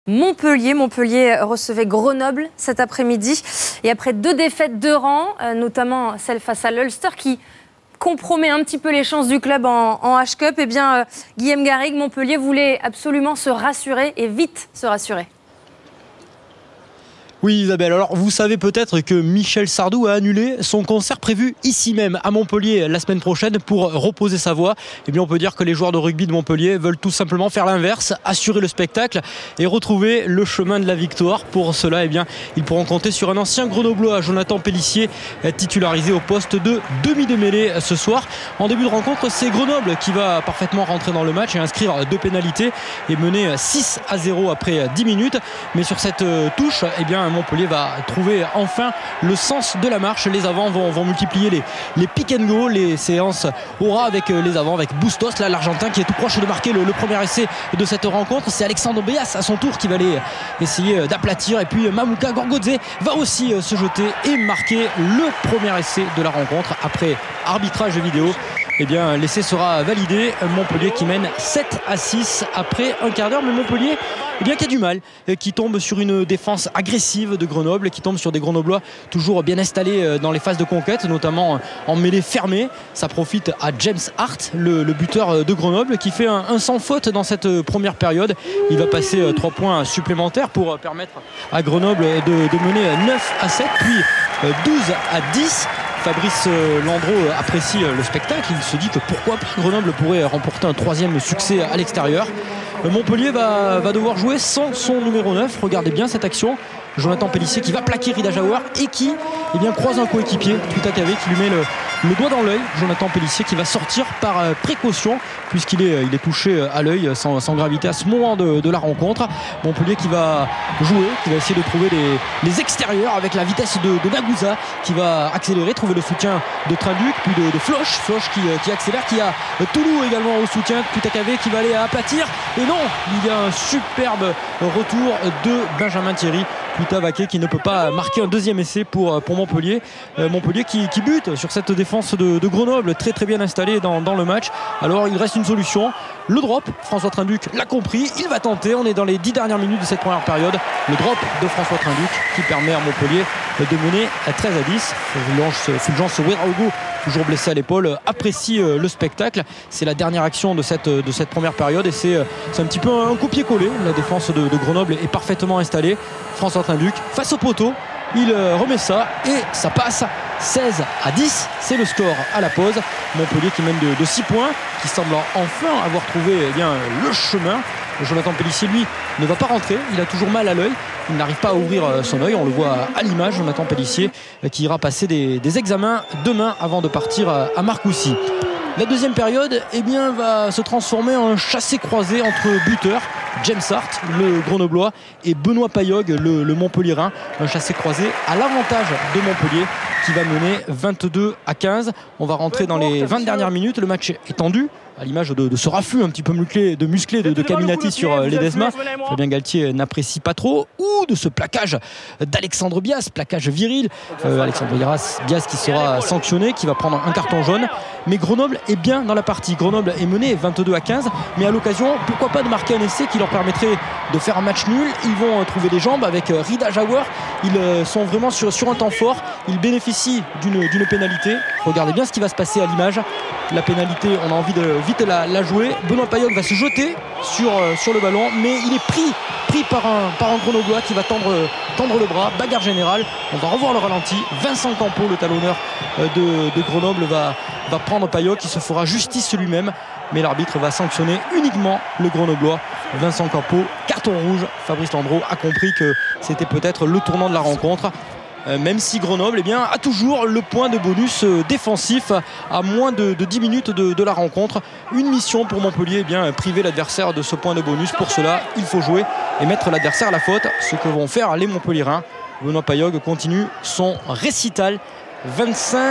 Montpellier recevait Grenoble cet après-midi. Et après 2 défaites de rang, notamment celle face à l'Ulster qui compromet un petit peu les chances du club en H-Cup, eh bien, Guillaume Garrigue, Montpellier voulait absolument se rassurer et vite se rassurer. Oui Isabelle, alors vous savez peut-être que Michel Sardou a annulé son concert prévu ici même à Montpellier la semaine prochaine pour reposer sa voix. Eh bien on peut dire que les joueurs de rugby de Montpellier veulent tout simplement faire l'inverse, assurer le spectacle et retrouver le chemin de la victoire. Pour cela, eh bien, ils pourront compter sur un ancien grenoblois, Jonathan Pélissier, titularisé au poste de demi de mêlée ce soir. En début de rencontre, c'est Grenoble qui va parfaitement rentrer dans le match et inscrire 2 pénalités et mener 6-0 après 10 minutes. Mais sur cette touche, eh bien, Montpellier va trouver enfin le sens de la marche. Les avants vont multiplier les pick and go, les séances aura avec les avants, avec Bustos, là l'Argentin qui est tout proche de marquer le premier essai de cette rencontre. C'est Alexandre Béas à son tour qui va aller essayer d'aplatir, et puis Mamouka Gorgodze va aussi se jeter et marquer le premier essai de la rencontre. Après arbitrage vidéo, eh bien, l'essai sera validé. Montpellier qui mène 7-6 après un quart d'heure. Mais Montpellier, eh bien, qui a du mal, qui tombe sur une défense agressive de Grenoble, qui tombe sur des Grenoblois toujours bien installés dans les phases de conquête, notamment en mêlée fermée. Ça profite à James Hart, le buteur de Grenoble, qui fait un sans faute dans cette première période. Il va passer 3 points supplémentaires pour permettre à Grenoble de mener 9-7, puis 12-10. Fabrice Landreau apprécie le spectacle. Il se dit que pourquoi pas Grenoble pourrait remporter un 3e succès à l'extérieur. Montpellier va devoir jouer sans son numéro 9. Regardez bien cette action. Jonathan Pélissier qui va plaquer Rida Jawar et qui croise un coéquipier, Tutakave, qui lui met le doigt dans l'œil. Jonathan Pélissier qui va sortir par précaution puisqu'il est touché à l'œil sans gravité à ce moment de la rencontre. Montpellier qui va jouer, qui va essayer de trouver les extérieurs avec la vitesse de Nagusa, qui va accélérer, trouver le soutien de Trinduc, puis de Floch qui accélère, qui a Toulou également au soutien, Tutakave qui va aller aplatir, et non, il y a un superbe retour de Benjamin Thierry. Vaquet qui ne peut pas marquer un 2e essai pour Montpellier. Montpellier qui bute sur cette défense de Grenoble, très très bien installée dans le match. Alors il reste une solution, le drop. François Trinduc l'a compris, il va tenter. On est dans les 10 dernières minutes de cette première période. Le drop de François Trinduc qui permet à Montpellier de mener à 13-10. Fulgence Ouedraogo, toujours blessé à l'épaule, apprécie le spectacle. C'est la dernière action de cette première période et c'est un petit peu un copier-coller. La défense de Grenoble est parfaitement installée. François Trinduc face au poteau, il remet ça et ça passe. 16-10, c'est le score à la pause. Montpellier qui mène de 6 points, qui semble enfin avoir trouvé le chemin. Jonathan Pélissier, lui, ne va pas rentrer, il a toujours mal à l'œil, il n'arrive pas à ouvrir son œil, on le voit à l'image. Jonathan Pélissier qui ira passer des examens demain avant de partir à Marcoussis. La deuxième période va se transformer en un chassé-croisé entre buteurs. James Hart, le Grenoblois, et Benoît Payog, le Montpellierin. Un chassé-croisé à l'avantage de Montpellier qui va mener 22-15. On va rentrer dans les 20 dernières minutes. Le match est tendu, à l'image de ce raffut un petit peu musclé de Caminati sur Ledesma. Fabien Galtier n'apprécie pas trop. Ou de ce plaquage d'Alexandre Bias, plaquage viril. Alexandre Bias qui sera sanctionné, qui va prendre un carton jaune. Mais Grenoble est bien dans la partie. Grenoble est mené 22-15, mais à l'occasion, pourquoi pas de marquer un essai qui leur permettrait de faire un match nul. Ils vont trouver des jambes avec Rida Jawar. Ils sont vraiment sur un temps fort. Ils bénéficient d'une pénalité. Regardez bien ce qui va se passer à l'image. La pénalité, on a envie de vite la jouer. Benoît Payog va se jeter sur le ballon, mais il est pris par un Grenoblois qui va tendre le bras. Bagarre générale. On va revoir le ralenti. Vincent Campo, le talonneur de Grenoble, va prendre Payog qui se fera justice lui-même. Mais l'arbitre va sanctionner uniquement le Grenoblois. Vincent Campo, carton rouge. Fabrice Landreau a compris que c'était peut-être le tournant de la rencontre. Même si Grenoble a toujours le point de bonus défensif à moins de 10 minutes de la rencontre. Une mission pour Montpellier, priver l'adversaire de ce point de bonus. Pour cela, il faut jouer et mettre l'adversaire à la faute, ce que vont faire les Montpelliérains. Benoît Payog continue son récital. 25-15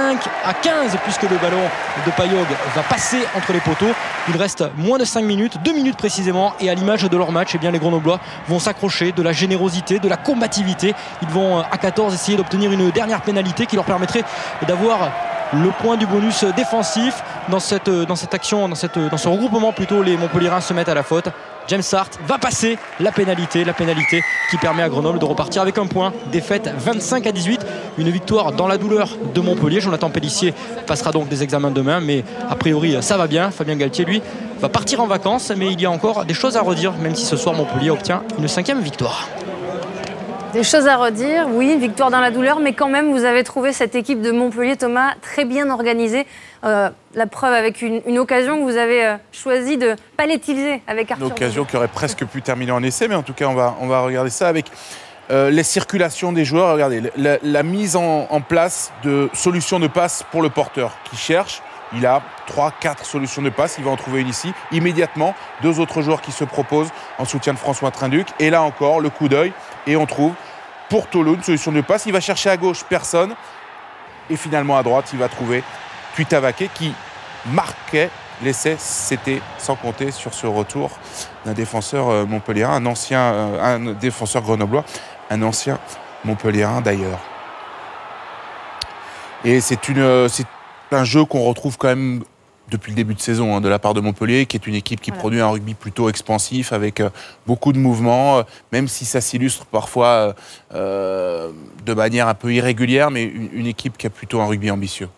puisque le ballon de Payog va passer entre les poteaux. Il reste moins de 5 minutes, 2 minutes précisément, et à l'image de leur match, les Grenoblois vont s'accrocher, de la générosité, de la combativité. Ils vont à 14 essayer d'obtenir une dernière pénalité qui leur permettrait d'avoir le point du bonus défensif. Dans cette action, dans ce regroupement plutôt, les Montpelliérains se mettent à la faute. James Hart va passer la pénalité qui permet à Grenoble de repartir avec un point. Défaite 25-18, une victoire dans la douleur de Montpellier. Jonathan Pélissier passera donc des examens demain, mais a priori ça va bien. Fabien Galtier, lui, va partir en vacances, mais il y a encore des choses à redire, même si ce soir Montpellier obtient une 5e victoire. Des choses à redire, oui, victoire dans la douleur, mais quand même, vous avez trouvé cette équipe de Montpellier, Thomas, très bien organisée. La preuve avec une occasion que vous avez choisi de ne pas l'utiliser avec Arthur. Une occasion qui aurait presque pu terminer en essai, mais en tout cas, on va regarder ça avec les circulations des joueurs. Regardez, la mise en place de solutions de passe pour le porteur qui cherche. Il a 3-4 solutions de passe, il va en trouver une ici. Immédiatement, 2 autres joueurs qui se proposent en soutien de François Trinduc. Et là encore, le coup d'œil. Et on trouve pour Tolo une solution de passe. Il va chercher à gauche, personne. Et finalement, à droite, il va trouver Kuitavaké qui marquait l'essai. C'était sans compter sur ce retour d'un défenseur montpelliérain, un défenseur grenoblois, un ancien montpelliérain d'ailleurs. Et c'est un jeu qu'on retrouve quand même depuis le début de saison de la part de Montpellier, qui est une équipe qui produit un rugby plutôt expansif avec beaucoup de mouvements, même si ça s'illustre parfois de manière un peu irrégulière, mais une équipe qui a plutôt un rugby ambitieux.